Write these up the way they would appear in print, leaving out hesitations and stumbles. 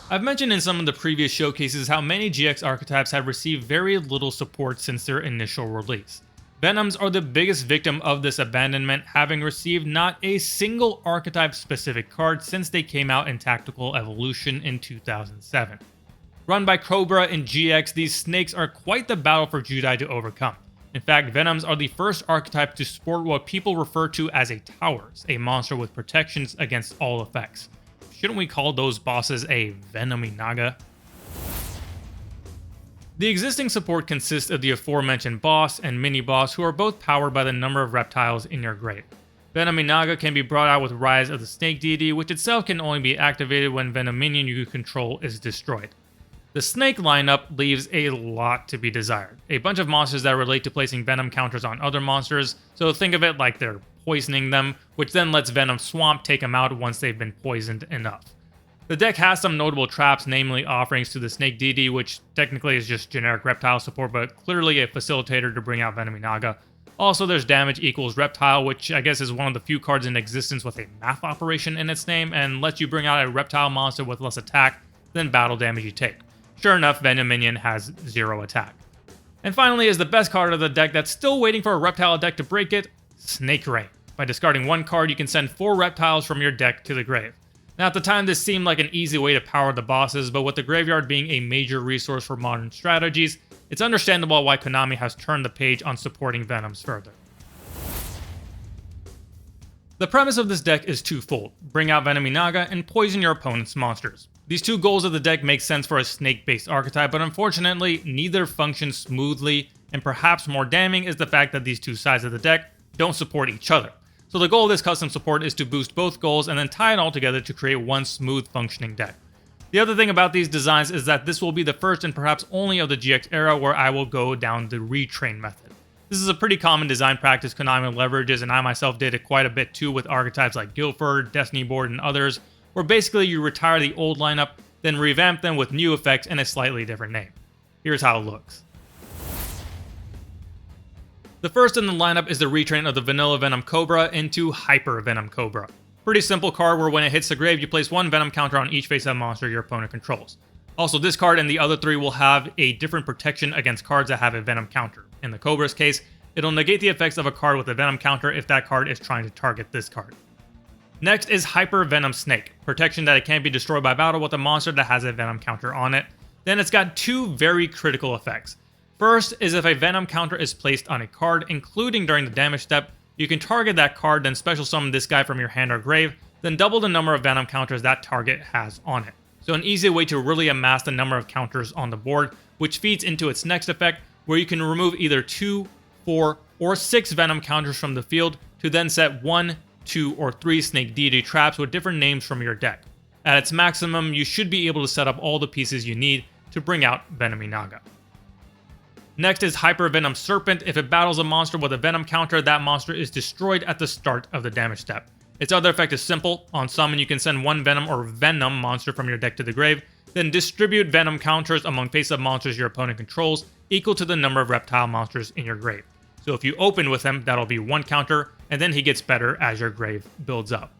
I've mentioned in some of the previous showcases how many GX archetypes have received very little support since their initial release. Venoms are the biggest victim of this abandonment, having received not a single archetype-specific card since they came out in Tactical Evolution in 2007. Run by Cobra and GX, these snakes are quite the battle for Judai to overcome. In fact, Venoms are the first archetype to sport what people refer to as a Towers, a monster with protections against all effects. Shouldn't we call those bosses a Venominaga? The existing support consists of the aforementioned boss and mini-boss, who are both powered by the number of reptiles in your grave. Venominaga can be brought out with Rise of the Snake Deity, which itself can only be activated when Venom minion you control is destroyed. The snake lineup leaves a lot to be desired. A bunch of monsters that relate to placing venom counters on other monsters, so think of it like they're poisoning them, which then lets Venom Swamp take them out once they've been poisoned enough. The deck has some notable traps, namely offerings to the Snake Deity, which technically is just generic reptile support, but clearly a facilitator to bring out Venominaga. Also, there's damage equals reptile, which I guess is one of the few cards in existence with a math operation in its name, and lets you bring out a reptile monster with less attack than battle damage you take. Sure enough, Venom minion has 0 attack. And finally is the best card of the deck that's still waiting for a reptile deck to break it, Snake Rain. By discarding one card, you can send 4 reptiles from your deck to the grave. Now at the time this seemed like an easy way to power the bosses, but with the graveyard being a major resource for modern strategies, it's understandable why Konami has turned the page on supporting Venoms further. The premise of this deck is twofold: bring out Venominaga and poison your opponent's monsters. These two goals of the deck make sense for a snake-based archetype, but unfortunately, neither functions smoothly, and perhaps more damning is the fact that these two sides of the deck don't support each other. So the goal of this custom support is to boost both goals and then tie it all together to create one smooth functioning deck. The other thing about these designs is that this will be the first and perhaps only of the GX era where I will go down the retrain method. This is a pretty common design practice Konami leverages, and I myself did it quite a bit too with archetypes like Guilford, Destiny Board, and others, where basically you retire the old lineup, then revamp them with new effects and a slightly different name. Here's how it looks. The first in the lineup is the retrain of the vanilla Venom Cobra into Hyper Venom Cobra. Pretty simple card where when it hits the grave, you place one Venom counter on each face-up monster your opponent controls. Also, this card and the other 3 will have a different protection against cards that have a Venom counter. In the Cobra's case, it'll negate the effects of a card with a Venom counter if that card is trying to target this card. Next is Hyper Venom Snake, protection that it can't be destroyed by battle with a monster that has a Venom counter on it. Then it's got 2 very critical effects. First is if a Venom counter is placed on a card, including during the damage step, you can target that card, then special summon this guy from your hand or grave, then double the number of Venom counters that target has on it. So an easy way to really amass the number of counters on the board, which feeds into its next effect, where you can remove either 2, 4, or 6 Venom counters from the field to then set 1, 2, or 3 Snake Deity traps with different names from your deck. At its maximum, you should be able to set up all the pieces you need to bring out Venominaga. Next is Hyper Venom Serpent. If it battles a monster with a Venom counter, that monster is destroyed at the start of the damage step. Its other effect is simple. On summon, you can send one Venom or Venom monster from your deck to the grave, then distribute Venom counters among face-up monsters your opponent controls, equal to the number of reptile monsters in your grave. So if you open with him, that'll be 1 counter, and then he gets better as your grave builds up.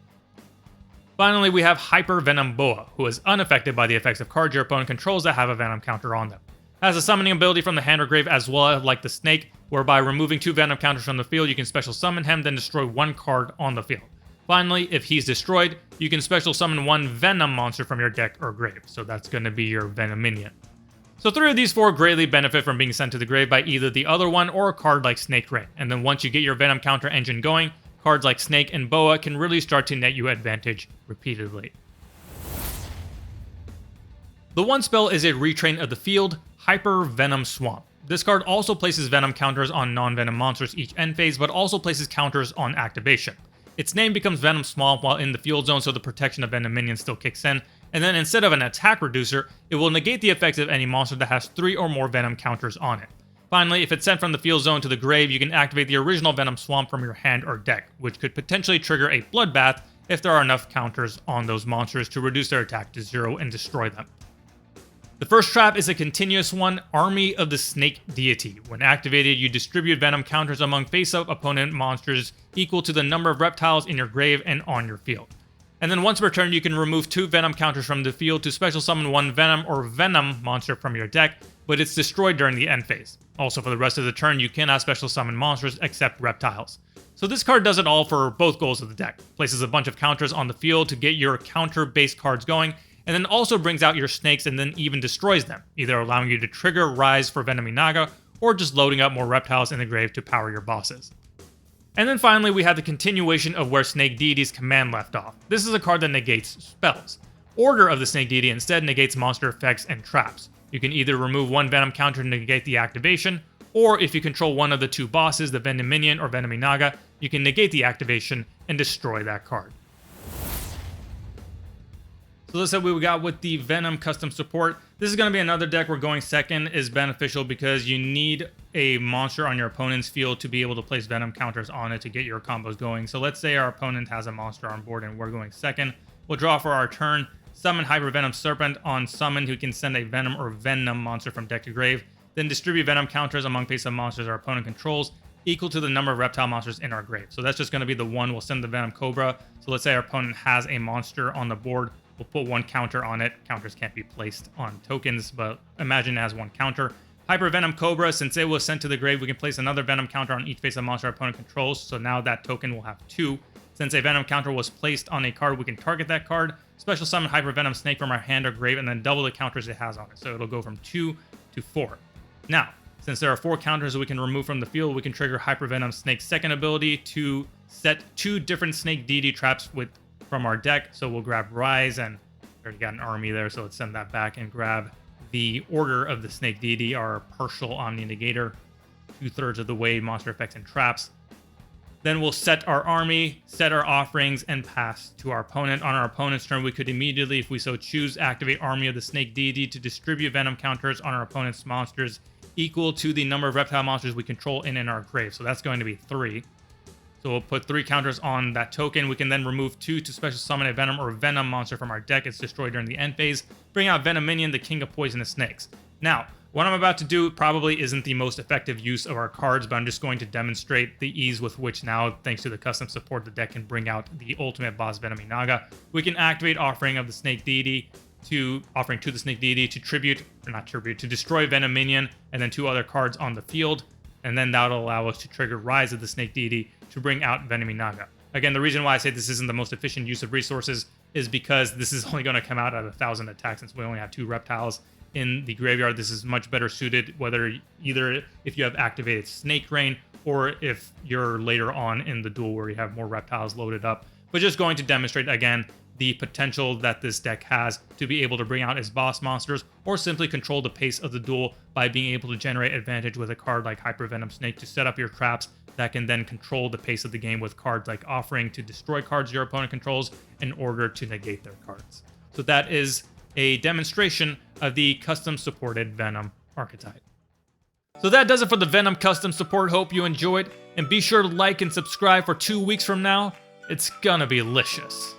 Finally, we have Hyper Venom Boa, who is unaffected by the effects of cards your opponent controls that have a Venom counter on them. Has a summoning ability from the hand or grave as well, like the snake, whereby removing 2 Venom counters from the field, you can special summon him, then destroy 1 card on the field. Finally, if he's destroyed, you can special summon 1 Venom monster from your deck or grave, so that's going to be your Venom minion. So 3 of these 4 greatly benefit from being sent to the grave by either the other one or a card like Snake Rain, and then once you get your Venom counter engine going, cards like Snake and Boa can really start to net you advantage repeatedly. The one spell is a retrain of the field, Hyper Venom Swamp. This card also places Venom counters on non-Venom monsters each end phase, but also places counters on activation. Its name becomes Venom Swamp while in the field zone, so the protection of Venom minions still kicks in, and then instead of an attack reducer, it will negate the effects of any monster that has 3 or more Venom counters on it. Finally, if it's sent from the field zone to the grave, you can activate the original Venom Swamp from your hand or deck, which could potentially trigger a Bloodbath if there are enough counters on those monsters to reduce their attack to 0 and destroy them. The first trap is a continuous one, Army of the Snake Deity. When activated, you distribute Venom counters among face-up opponent monsters equal to the number of reptiles in your grave and on your field. And then once per turn, you can remove 2 Venom counters from the field to special summon 1 Venom or Venom monster from your deck, but it's destroyed during the end phase. Also, for the rest of the turn, you cannot special summon monsters except reptiles. So this card does it all for both goals of the deck. Places a bunch of counters on the field to get your counter-based cards going, and then also brings out your snakes and then even destroys them, either allowing you to trigger Rise for Venominaga, or just loading up more reptiles in the grave to power your bosses. And then finally, we have the continuation of where Snake Deity's command left off. This is a card that negates spells. Order of the Snake Deity instead negates monster effects and traps. You can either remove 1 Venom counter to negate the activation, or if you control one of the 2 bosses, the Venom Minion or Venominaga, you can negate the activation and destroy that card. So that's what we got with the Venom custom support. This is going to be another deck where going second is beneficial because you need a monster on your opponent's field to be able to place Venom counters on it to get your combos going. So let's say our opponent has a monster on board and we're going second. We'll draw for our turn, summon Hyper Venom Serpent on summon who can send a Venom or Venom monster from deck to grave, then distribute Venom counters among face of monsters our opponent controls equal to the number of reptile monsters in our grave. So that's just going to be the one. We'll send the Venom Cobra. So let's say our opponent has a monster on the board. We'll put 1 counter on it. Counters can't be placed on tokens, but imagine it has 1 counter. Hyper Venom Cobra, since it was sent to the grave, we can place another Venom counter on each face of monster our opponent controls. So now that token will have 2. Since a Venom counter was placed on a card, we can target that card, special summon Hyper Venom Snake from our hand or grave, and then double the counters it has on it. So it'll go from 2 to 4. Now, since there are 4 counters that we can remove from the field, we can trigger Hyper Venom Snake's second ability to set 2 different Snake Deity traps from our deck. So we'll grab Rise, and we already got an army there, so let's send that back and grab the Order of the Snake Deity, our partial Omni Negator, 2/3 of the way, monster effects and traps. Then we'll set our army, set our offerings, and pass to our opponent. On our opponent's turn, we could immediately, if we so choose, activate Army of the Snake Deity to distribute Venom counters on our opponent's monsters equal to the number of reptile monsters we control in our grave. So that's going to be 3. So we'll put 3 counters on that token. We can then remove 2 to special summon a Venom or Venom monster from our deck. It's destroyed during the end phase. Bring out Venom Minion, the king of poisonous snakes. Now, what I'm about to do probably isn't the most effective use of our cards, but I'm just going to demonstrate the ease with which now, thanks to the custom support, the deck can bring out the ultimate boss Venominaga. We can activate Offering of the Snake Deity offering to the Snake Deity to destroy Venom Minion, and then 2 other cards on the field. And then that'll allow us to trigger Rise of the Snake Deity to bring out Venominaga. Again, the reason why I say this isn't the most efficient use of resources is because this is only going to come out at 1,000 attacks since we only have 2 reptiles in the graveyard. This is much better suited either if you have activated Snake Rain or if you're later on in the duel where you have more reptiles loaded up. But just going to demonstrate again the potential that this deck has to be able to bring out its boss monsters or simply control the pace of the duel by being able to generate advantage with a card like Hyper Venom Snake to set up your traps that can then control the pace of the game with cards like Offering to destroy cards your opponent controls in order to negate their cards. So that is a demonstration of the custom supported Venom archetype. So that does it for the Venom custom support. Hope you enjoyed, and be sure to like and subscribe for 2 weeks from now. It's gonna be delicious.